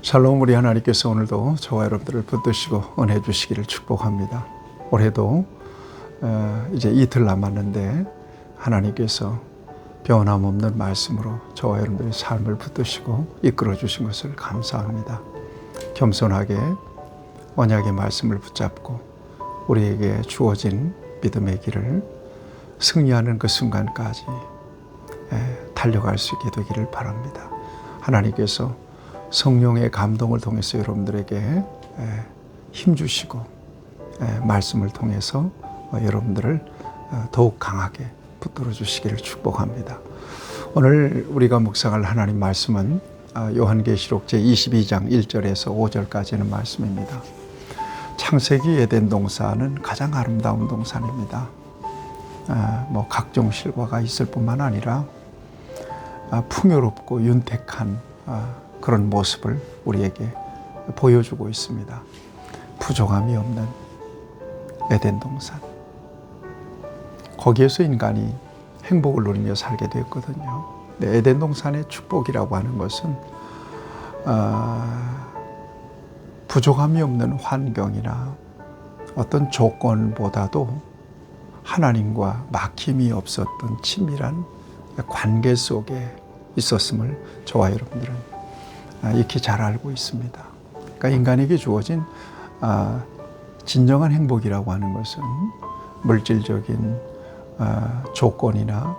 샬롬. 우리 하나님께서 오늘도 저와 여러분들을 붙드시고 은혜 주시기를 축복합니다. 올해도 이제 이틀 남았는데 하나님께서 변함없는 말씀으로 저와 여러분들의 삶을 붙드시고 이끌어 주신 것을 감사합니다. 겸손하게 언약의 말씀을 붙잡고 우리에게 주어진 믿음의 길을 승리하는 그 순간까지 달려갈 수 있게 되기를 바랍니다. 하나님께서 성령의 감동을 통해서 여러분들에게 힘주시고 말씀을 통해서 여러분들을 더욱 강하게 붙들어 주시기를 축복합니다. 오늘 우리가 묵상할 하나님 말씀은 요한계시록 제22장 1절에서 5절까지는 말씀입니다. 창세기 에덴 동산은 가장 아름다운 동산입니다. 각종 실과가 있을 뿐만 아니라 풍요롭고 윤택한 그런 모습을 우리에게 보여주고 있습니다. 부족함이 없는 에덴 동산. 거기에서 인간이 행복을 누리며 살게 되었거든요. 에덴 동산의 축복이라고 하는 것은 부족함이 없는 환경이나 어떤 조건보다도 하나님과 막힘이 없었던 친밀한 관계 속에 있었음을 저와 여러분들은 익히 잘 알고 있습니다. 그러니까 인간에게 주어진 진정한 행복이라고 하는 것은 물질적인 조건이나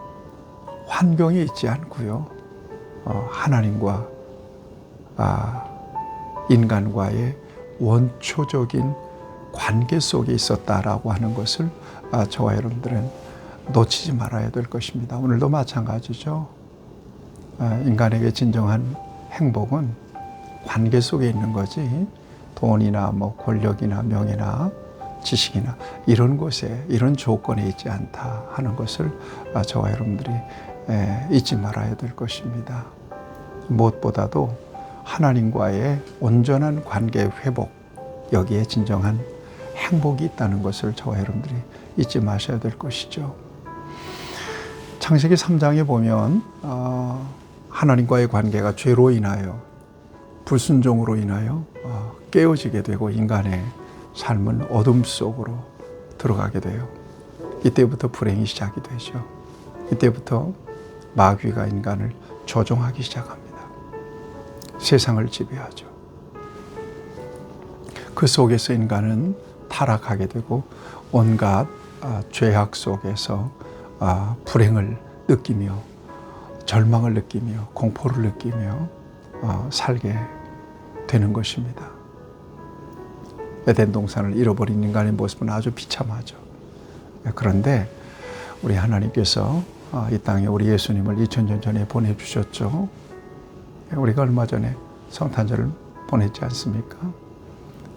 환경이 있지 않고요. 하나님과 인간과의 원초적인 관계 속에 있었다라고 하는 것을 저와 여러분들은 놓치지 말아야 될 것입니다. 오늘도 마찬가지죠. 인간에게 진정한 행복은 관계 속에 있는 거지 돈이나 권력이나 명예나 지식이나 이런 곳에 이런 조건에 있지 않다 하는 것을 저와 여러분들이 잊지 말아야 될 것입니다. 무엇보다도 하나님과의 온전한 관계 회복, 여기에 진정한 행복이 있다는 것을 저와 여러분들이 잊지 마셔야 될 것이죠. 창세기 3장에 보면 하나님과의 관계가 죄로 인하여 불순종으로 인하여 깨어지게 되고 인간의 삶은 어둠 속으로 들어가게 돼요. 이때부터 불행이 시작이 되죠. 이때부터 마귀가 인간을 조종하기 시작합니다. 세상을 지배하죠. 그 속에서 인간은 타락하게 되고 온갖 죄악 속에서 불행을 느끼며 절망을 느끼며 공포를 느끼며 살게 되는 것입니다. 에덴 동산을 잃어버린 인간의 모습은 아주 비참하죠. 그런데 우리 하나님께서 이 땅에 우리 예수님을 2000년 전에 보내주셨죠. 우리가 얼마 전에 성탄절을 보냈지 않습니까?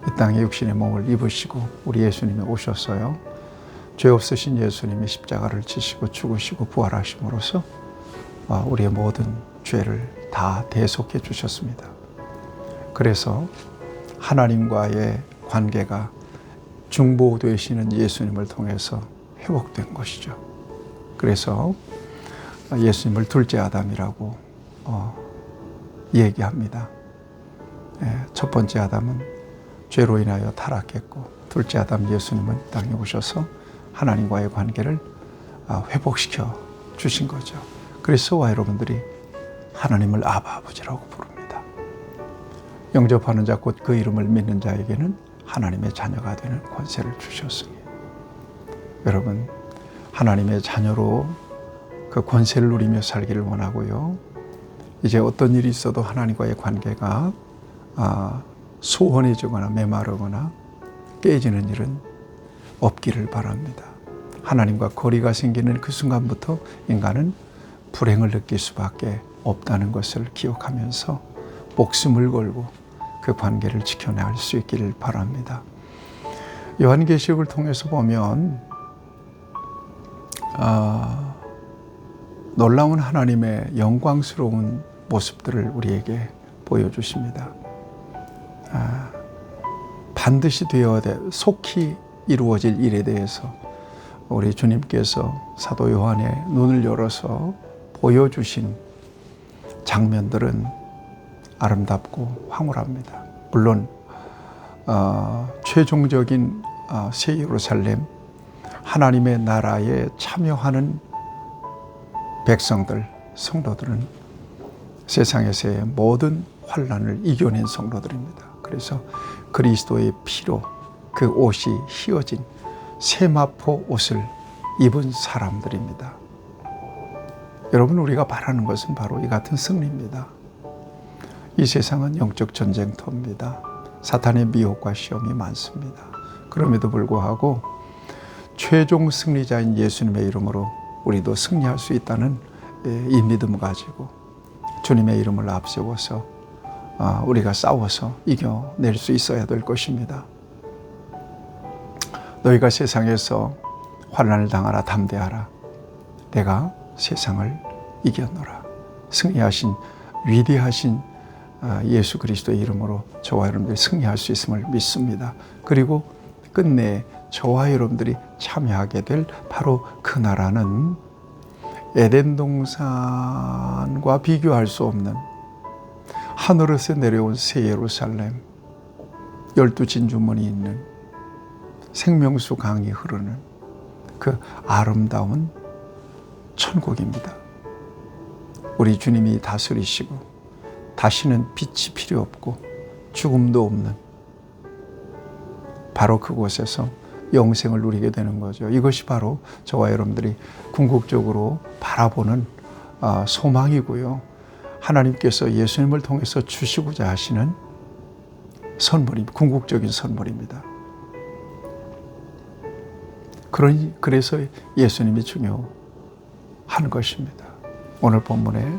이 땅에 육신의 몸을 입으시고 우리 예수님이 오셨어요. 죄 없으신 예수님이 십자가를 지시고 죽으시고 부활하심으로써 우리의 모든 죄를 다 대속해 주셨습니다. 그래서 하나님과의 관계가 중보되시는 예수님을 통해서 회복된 것이죠. 그래서 예수님을 둘째 아담이라고 얘기합니다. 첫 번째 아담은 죄로 인하여 타락했고 둘째 아담 예수님은 이 땅에 오셔서 하나님과의 관계를 회복시켜 주신 거죠. 그래서 저와 여러분들이 하나님을 아버지라고 부릅니다. 영접하는 자 곧 그 이름을 믿는 자에게는 하나님의 자녀가 되는 권세를 주셨으니 여러분 하나님의 자녀로 그 권세를 누리며 살기를 원하고요. 이제 어떤 일이 있어도 하나님과의 관계가 소원해지거나 메마르거나 깨지는 일은 없기를 바랍니다. 하나님과 거리가 생기는 그 순간부터 인간은 불행을 느낄 수밖에 없다는 것을 기억하면서 목숨을 걸고 그 관계를 지켜낼 수 있기를 바랍니다. 요한계시록을 통해서 보면 놀라운 하나님의 영광스러운 모습들을 우리에게 보여주십니다. 반드시 되어야 돼 속히 이루어질 일에 대해서 우리 주님께서 사도 요한의 눈을 열어서 보여주신 장면들은 아름답고 황홀합니다. 물론 최종적인 새 예루살렘, 하나님의 나라에 참여하는 백성들, 성도들은 세상에서의 모든 환난을 이겨낸 성도들입니다. 그래서 그리스도의 피로 그 옷이 휘어진 세마포 옷을 입은 사람들입니다. 여러분, 우리가 바라는 것은 바로 이 같은 승리입니다. 이 세상은 영적 전쟁터입니다. 사탄의 미혹과 시험이 많습니다. 그럼에도 불구하고 최종 승리자인 예수님의 이름으로 우리도 승리할 수 있다는 이 믿음을 가지고 주님의 이름을 앞세워서 우리가 싸워서 이겨낼 수 있어야 될 것입니다. 너희가 세상에서 환난을 당하라 담대하라. 내가 세상을 이겼노라. 승리하신 위대하신 예수 그리스도의 이름으로 저와 여러분들이 승리할 수 있음을 믿습니다. 그리고 끝내 저와 여러분들이 참여하게 될 바로 그 나라는 에덴 동산과 비교할 수 없는 하늘에서 내려온 새 예루살렘, 12진주문이 있는 생명수 강이 흐르는 그 아름다운 천국입니다. 우리 주님이 다스리시고 다시는 빛이 필요 없고 죽음도 없는 바로 그곳에서 영생을 누리게 되는 거죠. 이것이 바로 저와 여러분들이 궁극적으로 바라보는 소망이고요. 하나님께서 예수님을 통해서 주시고자 하시는 선물입니다. 궁극적인 선물입니다. 그래서 예수님이 중요한 것입니다. 오늘 본문의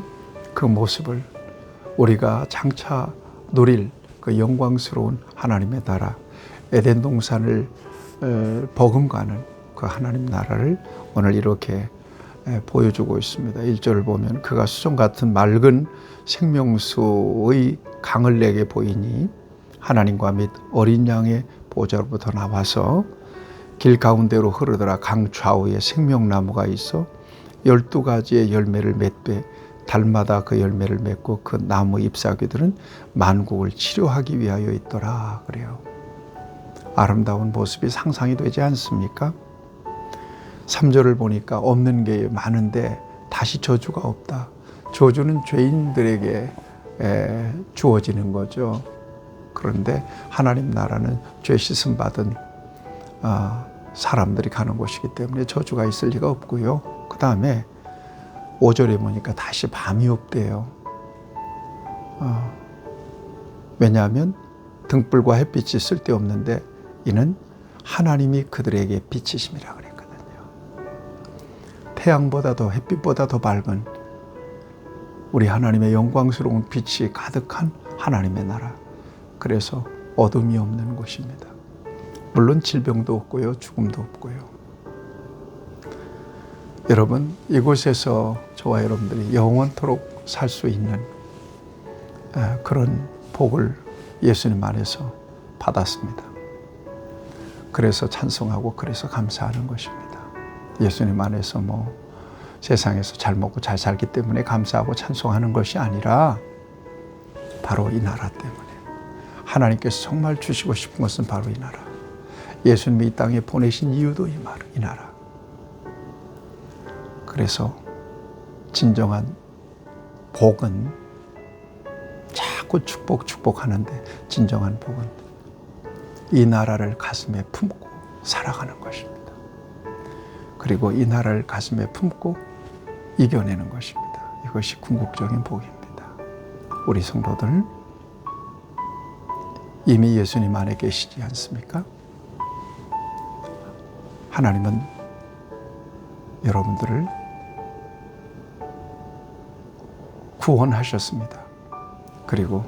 그 모습을 우리가 장차 누릴 그 영광스러운 하나님의 나라, 에덴 동산을 버금가는 그 하나님 나라를 오늘 이렇게 보여주고 있습니다. 1절을 보면 그가 수정 같은 맑은 생명수의 강을 내게 보이니 하나님과 및 어린 양의 보좌로부터 나와서 길 가운데로 흐르더라. 강 좌우에 생명나무가 있어 12가지의 열매를 맺되 달마다 그 열매를 맺고 그 나무 잎사귀들은 만국을 치료하기 위하여 있더라. 그래요. 아름다운 모습이 상상이 되지 않습니까? 3절을 보니까 없는 게 많은데 다시 저주가 없다. 저주는 죄인들에게 주어지는 거죠. 그런데 하나님 나라는 죄 씻음 받은 사람들이 가는 곳이기 때문에 저주가 있을 리가 없고요. 그 다음에 5절에 보니까 다시 밤이 없대요. 왜냐하면 등불과 햇빛이 쓸데없는데 이는 하나님이 그들에게 빛이심이라 그랬거든요. 태양보다도 햇빛보다 더 밝은 우리 하나님의 영광스러운 빛이 가득한 하나님의 나라. 그래서 어둠이 없는 곳입니다. 물론 질병도 없고요, 죽음도 없고요. 여러분, 이곳에서 저와 여러분들이 영원토록 살 수 있는 그런 복을 예수님 안에서 받았습니다. 그래서 찬송하고 그래서 감사하는 것입니다. 예수님 안에서 세상에서 잘 먹고 잘 살기 때문에 감사하고 찬송하는 것이 아니라 바로 이 나라 때문에 하나님께서 정말 주시고 싶은 것은 바로 이 나라. 예수님이 이 땅에 보내신 이유도 이 나라. 그래서 진정한 복은 자꾸 축복하는데 진정한 복은 이 나라를 가슴에 품고 살아가는 것입니다. 그리고 이 나라를 가슴에 품고 이겨내는 것입니다. 이것이 궁극적인 복입니다. 우리 성도들 이미 예수님 안에 계시지 않습니까? 하나님은 여러분들을 구원하셨습니다. 그리고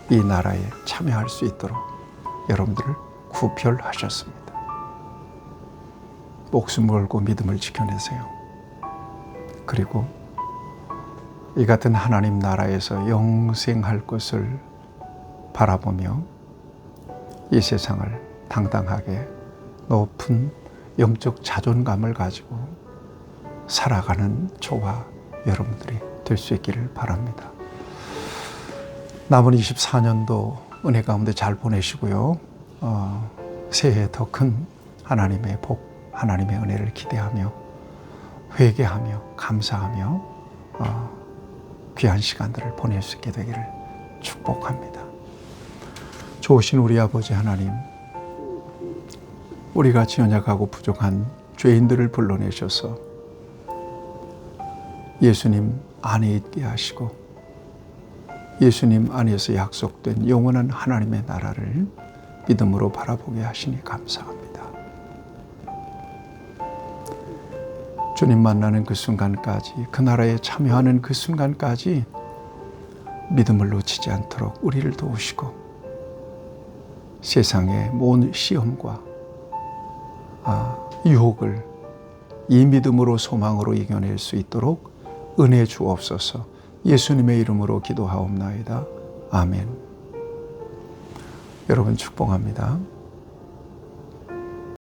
이 나라에 참여할 수 있도록 여러분들을 구별하셨습니다. 목숨 걸고 믿음을 지켜내세요. 그리고 이 같은 하나님 나라에서 영생할 것을 바라보며 이 세상을 당당하게 높은 영적 자존감을 가지고 살아가는 저와 여러분들이 될 수 있기를 바랍니다. 남은 24년도 은혜 가운데 잘 보내시고요. 새해 더 큰 하나님의 복, 하나님의 은혜를 기대하며 회개하며 감사하며 귀한 시간들을 보낼 수 있게 되기를 축복합니다. 좋으신 우리 아버지 하나님, 우리같이 연약하고 부족한 죄인들을 불러내셔서 예수님 안에 있게 하시고 예수님 안에서 약속된 영원한 하나님의 나라를 믿음으로 바라보게 하시니 감사합니다. 주님 만나는 그 순간까지, 그 나라에 참여하는 그 순간까지 믿음을 놓치지 않도록 우리를 도우시고 세상의 모든 시험과 유혹을 이 믿음으로 소망으로 이겨낼 수 있도록 은혜 주옵소서. 예수님의 이름으로 기도하옵나이다. 아멘. 여러분 축복합니다.